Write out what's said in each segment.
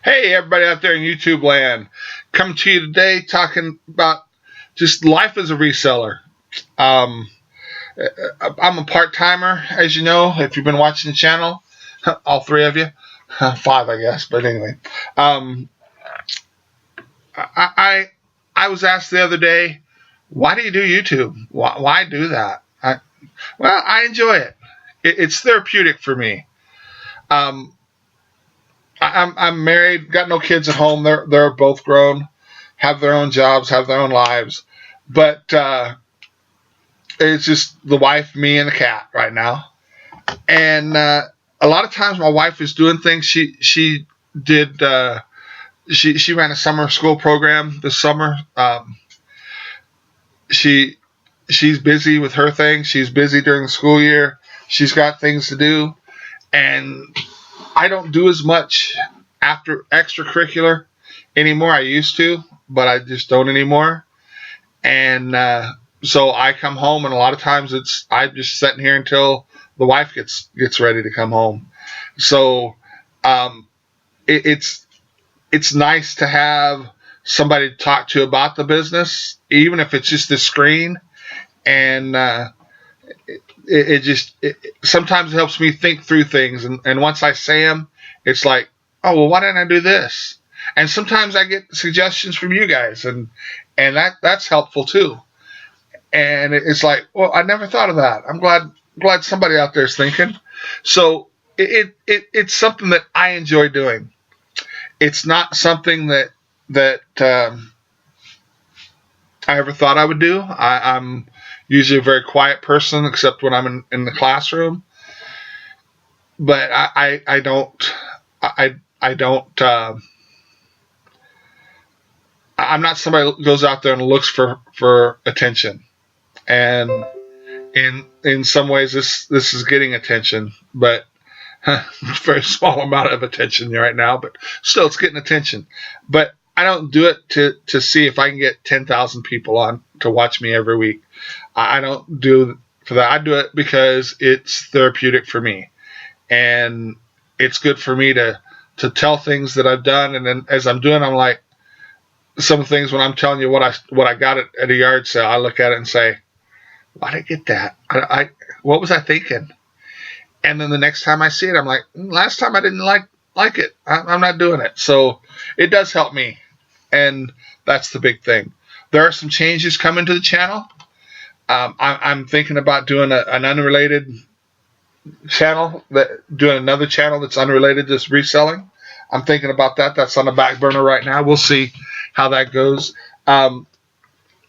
Hey, everybody out there in YouTube land. Coming to you today talking about just life as a reseller. Um, I'm a part-timer, as you know, if you've been watching the channel, all three of you. Five, I guess, but anyway. Um, I, I, I was asked the other day, why do you do YouTube? Why do that? Well, I enjoy it. It's therapeutic for me. Um, I'm married, got no kids at home. They're both grown, have their own jobs, have their own lives, but it's just the wife, me, and the cat right now. And a lot of times, my wife is doing things. She did. She ran a summer school program this summer. She she's busy with her things. She's busy during the school year. She's got things to do, and I don't do as much after extracurricular anymore. I used to, but I just don't anymore. And so I come home, and a lot of times I'm just sitting here until the wife gets ready to come home. So um, it's nice to have somebody to talk to about the business, even if it's just a screen. And sometimes it helps me think through things, and once I say them, it's like, oh well, why didn't I do this? And sometimes I get suggestions from you guys, and that's helpful too. And it's like, well, I never thought of that. I'm glad somebody out there is thinking. So it's something that I enjoy doing. It's not something that I ever thought I would do. I'm usually a very quiet person, except when I'm in the classroom. But I don't I don't I'm not somebody who goes out there and looks for attention. And in some ways, this is getting attention, but very small amount of attention right now. But still, it's getting attention. But I don't do it to see if I can get 10,000 people on to watch me every week. I don't do it for that. I do it because it's therapeutic for me, and it's good for me to tell things that I've done. And then as I'm doing, I'm like, some things when I'm telling you what I got at a yard sale, I look at it and say, why did I get that? What was I thinking? And then the next time I see it, I'm like, last time I didn't like it. I'm not doing it. So it does help me, and that's the big thing. There are some changes coming to the channel. I'm thinking about doing an unrelated channel, doing another channel that's unrelated to reselling. I'm thinking about that. That's on the back burner right now. We'll see how that goes.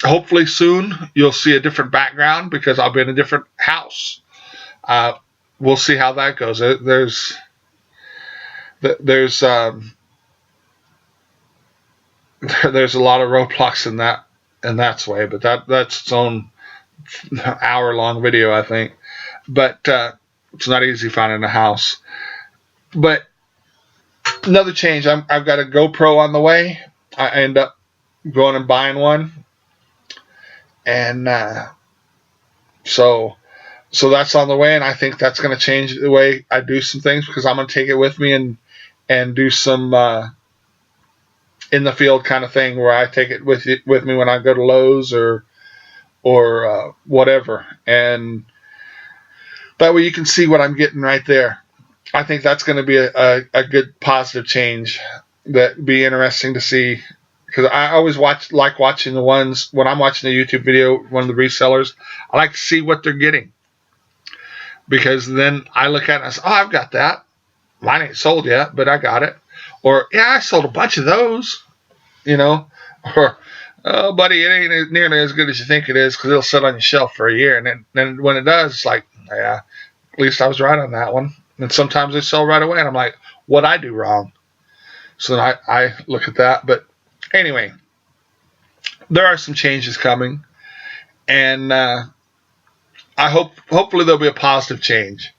Hopefully soon you'll see a different background because I'll be in a different house. We'll see how that goes. There's there's a lot of roadblocks in that way, but that's its own hour-long video, I think. But it's not easy finding a house. But another change, I've got a GoPro on the way. I end up going and buying one, and so that's on the way, and I think that's going to change the way I do some things because I'm going to take it with me and do some in the field kind of thing where I take it with me when I go to Lowe's or whatever, and that way you can see what I'm getting right there. I think that's going to be a good positive change that be interesting to see, because I always like watching the ones when I'm watching a YouTube video, one of the resellers. I like to see what they're getting, because then I look at it and I say, oh, I've got that. Mine ain't sold yet, but I got it. Or, yeah, I sold a bunch of those, or, oh, buddy, it ain't nearly as good as you think it is because it'll sit on your shelf for a year. And then when it does, it's like, yeah, at least I was right on that one. And sometimes they sell right away, and I'm like, what'd I do wrong? So then I look at that. But anyway, there are some changes coming, and hopefully there'll be a positive change.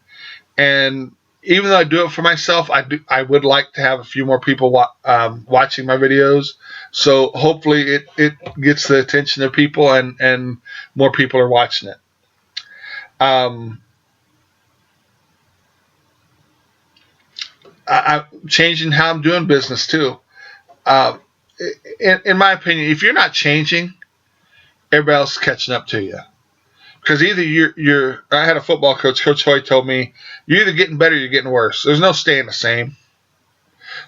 And even though I do it for myself, I would like to have a few more people watching my videos. So hopefully it gets the attention of people, and more people are watching it. I'm changing how I'm doing business too. Uh, in my opinion, if you're not changing, everybody else is catching up to you. Because either you're. I had a football coach, Coach Hoy, told me you're either getting better or you're getting worse. There's no staying the same.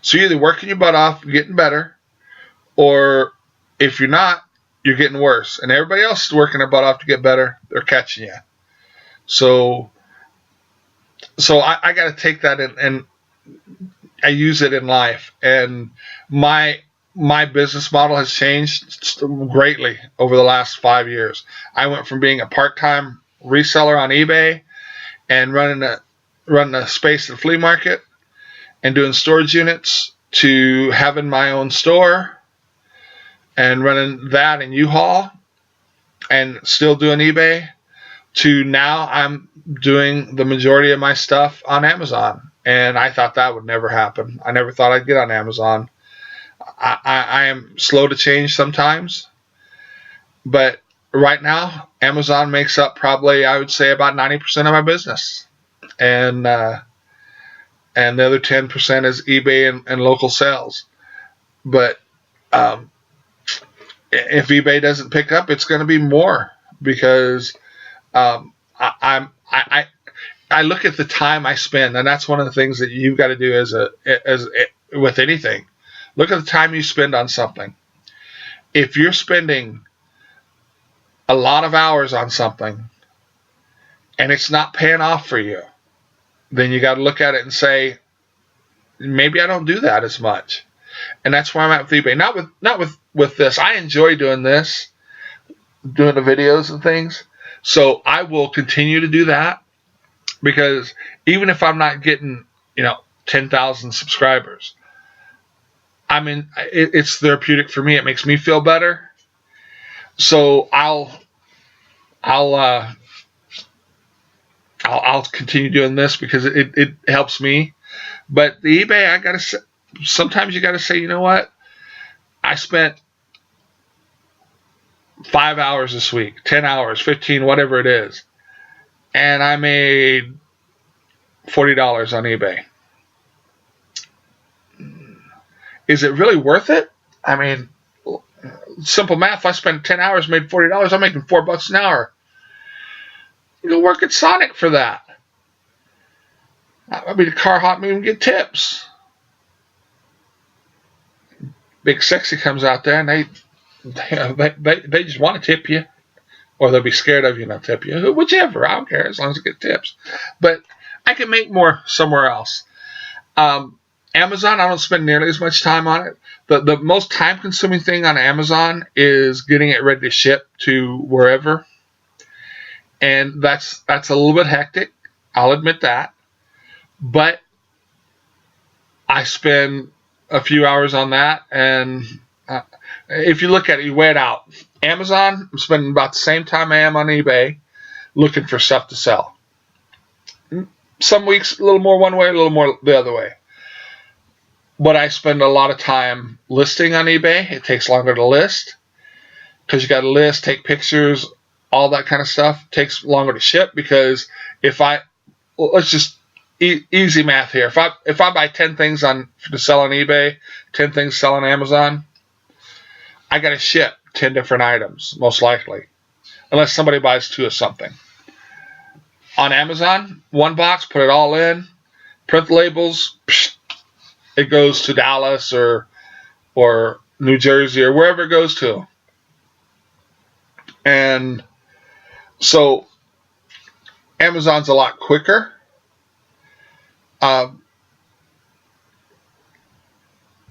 So you're either working your butt off, getting better, or if you're not, you're getting worse. And everybody else is working their butt off to get better. They're catching you. So I got to take that and I use it in life. And my business model has changed greatly over the last 5 years. I went from being a part-time reseller on eBay and running a space at the flea market and doing storage units to having my own store and running that in U-Haul and still doing eBay to now I'm doing the majority of my stuff on Amazon. And I thought that would never happen. I never thought I'd get on Amazon. I am slow to change sometimes, but right now Amazon makes up probably, I would say, about 90% of my business, and the other 10% is eBay and local sales. But if eBay doesn't pick up, it's going to be more because I look at the time I spend, and that's one of the things that you've got to do as with anything. Look at the time you spend on something. If you're spending a lot of hours on something and it's not paying off for you, then you got to look at it and say, maybe I don't do that as much. And that's where I'm at with eBay. Not with this. I enjoy doing this, doing the videos and things. So I will continue to do that because even if I'm not getting, 10,000 subscribers, I mean, it's therapeutic for me. It makes me feel better. So I'll continue doing this because it helps me. But the eBay, I gotta say, sometimes you gotta say, you know what? I spent 5 hours this week, 10 hours, 15, whatever it is, and I made $40 on eBay. Is it really worth it? I mean, simple math. If I spent 10 hours, made $40, I'm making $4 an hour. You go work at Sonic for that. I mean, the car hop me and get tips. Big Sexy comes out there and they just want to tip you, or they'll be scared of you and they'll tip you. Whichever, I don't care as long as I get tips. But I can make more somewhere else. Amazon, I don't spend nearly as much time on it. The most time-consuming thing on Amazon is getting it ready to ship to wherever, and that's a little bit hectic. I'll admit that, but I spend a few hours on that, and if you look at it, you weigh it out. Amazon, I'm spending about the same time I am on eBay looking for stuff to sell. Some weeks a little more one way, a little more the other way. But I spend a lot of time listing on eBay. It takes longer to list because you got to list, take pictures, all that kind of stuff. It takes longer to ship because let's just easy math here. If I buy 10 things to sell on eBay, 10 things to sell on Amazon, I got to ship 10 different items most likely, unless somebody buys 2 of something. On Amazon, 1 box, put it all in, print the labels. It goes to Dallas or New Jersey or wherever it goes to. And so Amazon's a lot quicker.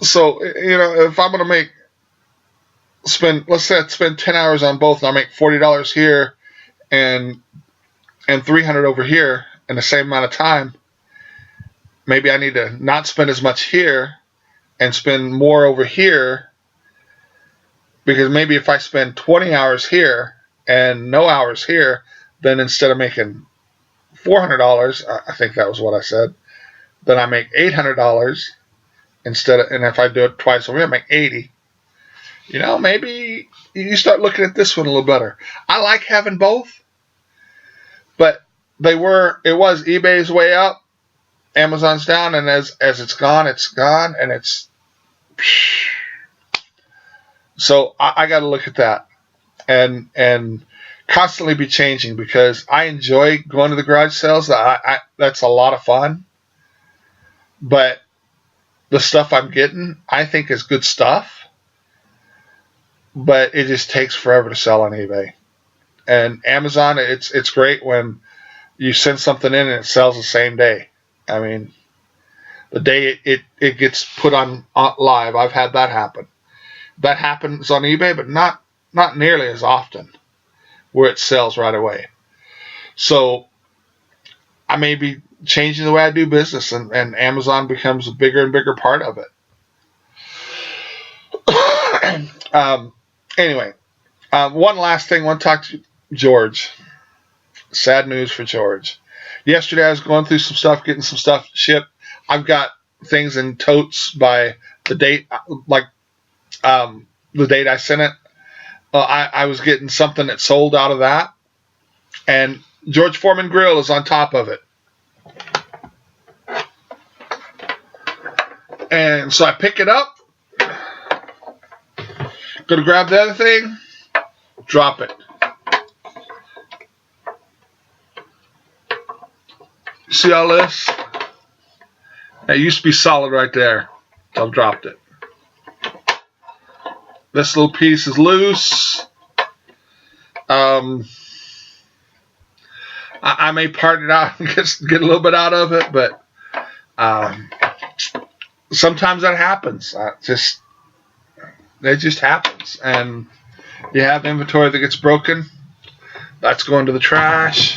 So, if I'm going to let's say I spend 10 hours on both and I make $40 here and $300 over here in the same amount of time, maybe I need to not spend as much here and spend more over here, because maybe if I spend 20 hours here and no hours here, then instead of making $400, I think that was what I said, then I make $800 and if I do it twice over here, I make $80. Maybe you start looking at this one a little better. I like having both, but it was eBay's way up Amazon's down, and as it's gone, and it's so I got to look at that and constantly be changing, because I enjoy going to the garage sales. That's a lot of fun, but the stuff I'm getting, I think, is good stuff, but it just takes forever to sell on eBay. And Amazon, it's great when you send something in and it sells the same day. I mean, the day it gets put on live, I've had that happen. That happens on eBay, but not nearly as often, where it sells right away. So I may be changing the way I do business, and Amazon becomes a bigger and bigger part of it. Anyway, one last thing. I want to talk to George. Sad news for George. Yesterday I was going through some stuff, getting some stuff shipped. I've got things in totes by the date, the date I sent it. I was getting something that sold out of that, and George Foreman Grill is on top of it. And so I pick it up, go to grab the other thing, drop it. See all this? That used to be solid right there. I've dropped it. This little piece is loose. I may part it out and get a little bit out of it, but sometimes that happens. It just happens. And you have inventory that gets broken. That's going to the trash.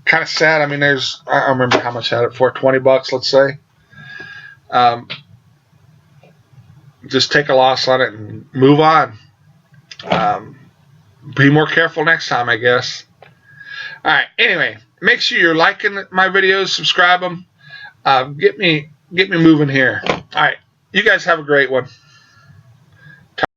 Kind of sad. I mean, I don't remember how much I had it for. $20, let's say. Just take a loss on it and move on. Be more careful next time, I guess. All right. Anyway, make sure you're liking my videos, subscribe them. Get me moving here. All right. You guys have a great one.